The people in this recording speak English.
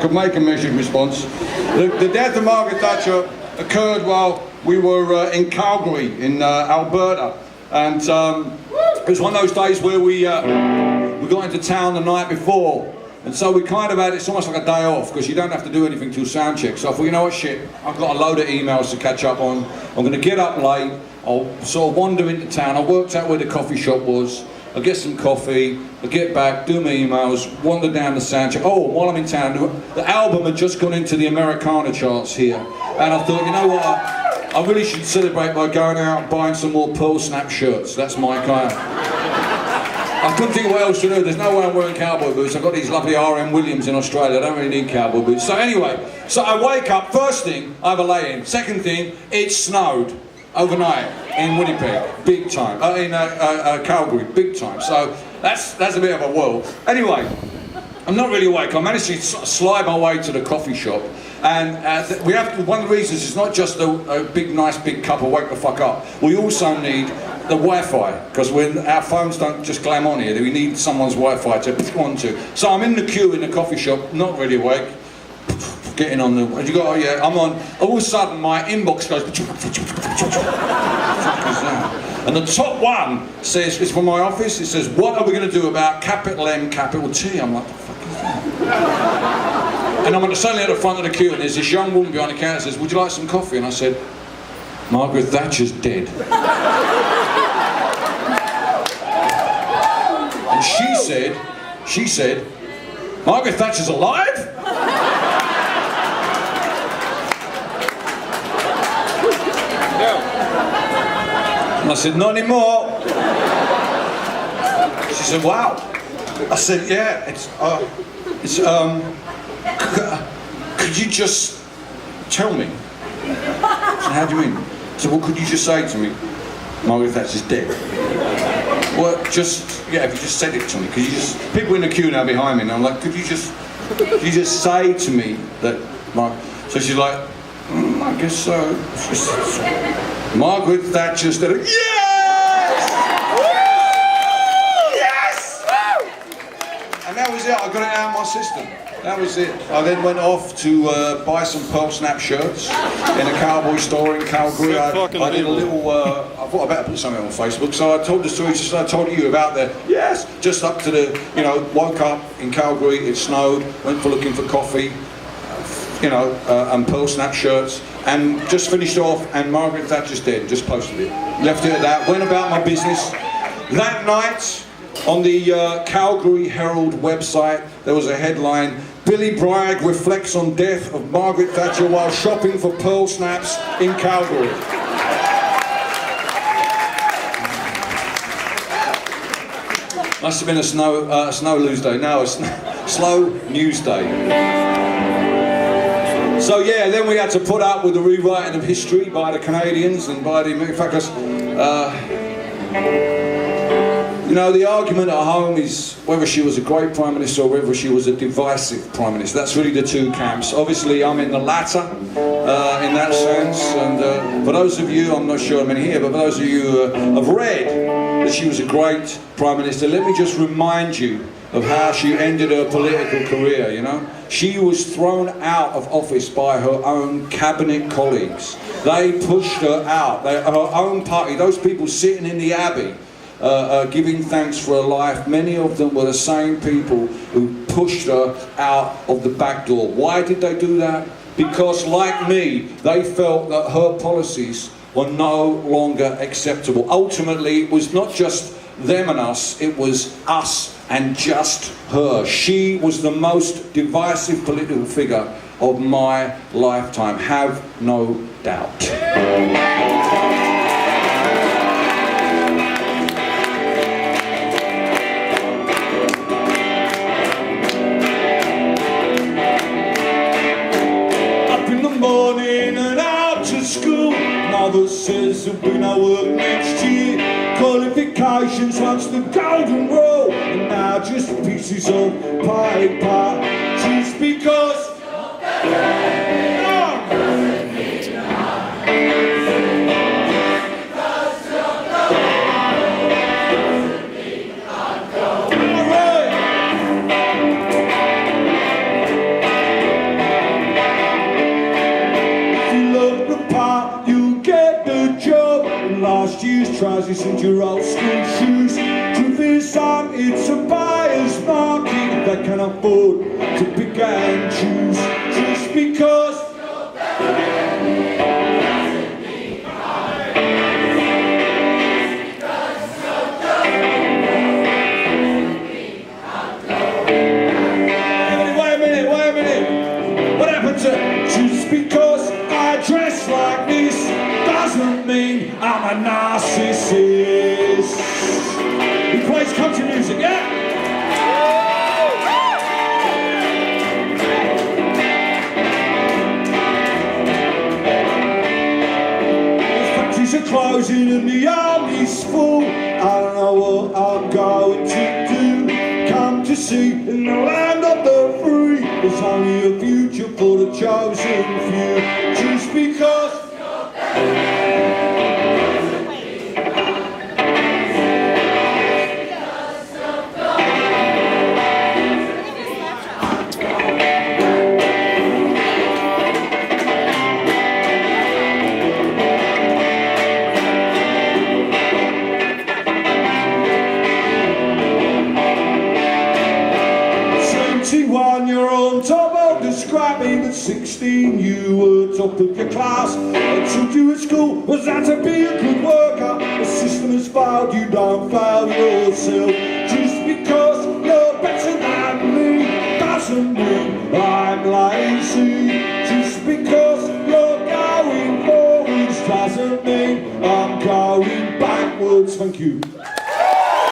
could make a measured response. The death of Margaret Thatcher occurred while we were in Calgary, in Alberta, and it was one of those days where we got into town the night before, and so we kind of had, it's almost like a day off because you don't have to do anything till sound check. So I thought, you know what, shit, I've got a load of emails to catch up on. I'm going to get up late. I'll sort of wander into town. I worked out where the coffee shop was. I'll get some coffee. I'll get back, do my emails, wander down the sound check. Oh, while I'm in town, the album had just gone into the Americana charts here, and I thought, you know what, I really should celebrate by going out and buying some more Pearl Snap shirts. That's my kind. I couldn't think of what else to do. There's no way I'm wearing cowboy boots. I've got these lovely R.M. Williams in Australia. I don't really need cowboy boots. So anyway, so I wake up. First thing, I have a lay-in. Second thing, it snowed overnight in Winnipeg, big time. In Calgary, big time. So that's a bit of a whirl. Anyway, I'm not really awake. I managed to slide my way to the coffee shop. And we have one of the reasons is not just a big, nice, big cup of wake the fuck up. We also need the Wi-Fi, because our phones don't just glam on here. We need someone's Wi-Fi to pick onto. So I'm in the queue in the coffee shop, not really awake. Getting on the. You got? Oh yeah, I'm on. All of a sudden, my inbox goes. What the fuck is that? And the top one says, it's from my office. It says, "What are we going to do about capital M, capital T?" I'm like, "The fuck is that?" And I'm suddenly at the front of the queue, and there's this young woman behind the counter that says, "Would you like some coffee?" And I said, "Margaret Thatcher's dead." And she said, "Margaret Thatcher's alive?" And I said, "Not anymore." She said, "Wow." I said, "Yeah, could you just tell me?" I said, "How do you mean?" I said, "Well, could you just say to me, Margaret Thatcher's dead?" "Well, just, yeah, if you just said it to me, could you just..." People in the queue now behind me, and I'm like, could you just say to me that, so she's like, "I guess so." Margaret Thatcher's dead. Yes! Yes! And that was it. I got it out of my system. That was it. I then went off to buy some Pearl Snap shirts in a cowboy store in Calgary. I did a little, I thought I better put something on Facebook, so I told the story just like I told you about the, yes, just up to the, woke up in Calgary, it snowed, went for looking for coffee, and Pearl Snap shirts, and just finished off, and Margaret Thatcher's dead, just posted it. Left it at that, went about my business. That night, on the Calgary Herald website, there was a headline, "Billy Bragg reflects on death of Margaret Thatcher while shopping for Pearl Snaps in Calgary." Must have been a snow news day. No, a slow news day. So yeah, then we had to put up with the rewriting of history by the Canadians and by the manufacturers. The argument at home is whether she was a great Prime Minister or whether she was a divisive Prime Minister. That's really the two camps. Obviously, I'm in the latter, in that sense. And for those of you, I'm not sure how many here, but for those of you who have read that she was a great Prime Minister, let me just remind you of how she ended her political career, She was thrown out of office by her own cabinet colleagues. They pushed her out. Her own party, those people sitting in the Abbey, giving thanks for her life, many of them were the same people who pushed her out of the back door. Why did they do that? Because, like me, they felt that her policies were no longer acceptable. Ultimately, it was not just them and us, it was us and just her. She was the most divisive political figure of my lifetime, have no doubt. Mother says there'll be no work next year. Qualifications once the golden rule, and now just pieces of paper. Just because trousers and your old school shoes. Truth is, son, it's a buyer's market that can afford to pick and choose. Just because just because I dress like this doesn't mean I'm a narcissist. He plays country music, yeah? The factories are closing and the army's full. I don't know what I'm going to do. Come to see in the land of the free. There's only a future for the chosen few. Just because you're on top of the scrap heap. At 16 you were top of your class. What took you at school was that to be a good worker. The system has failed, you don't fail yourself.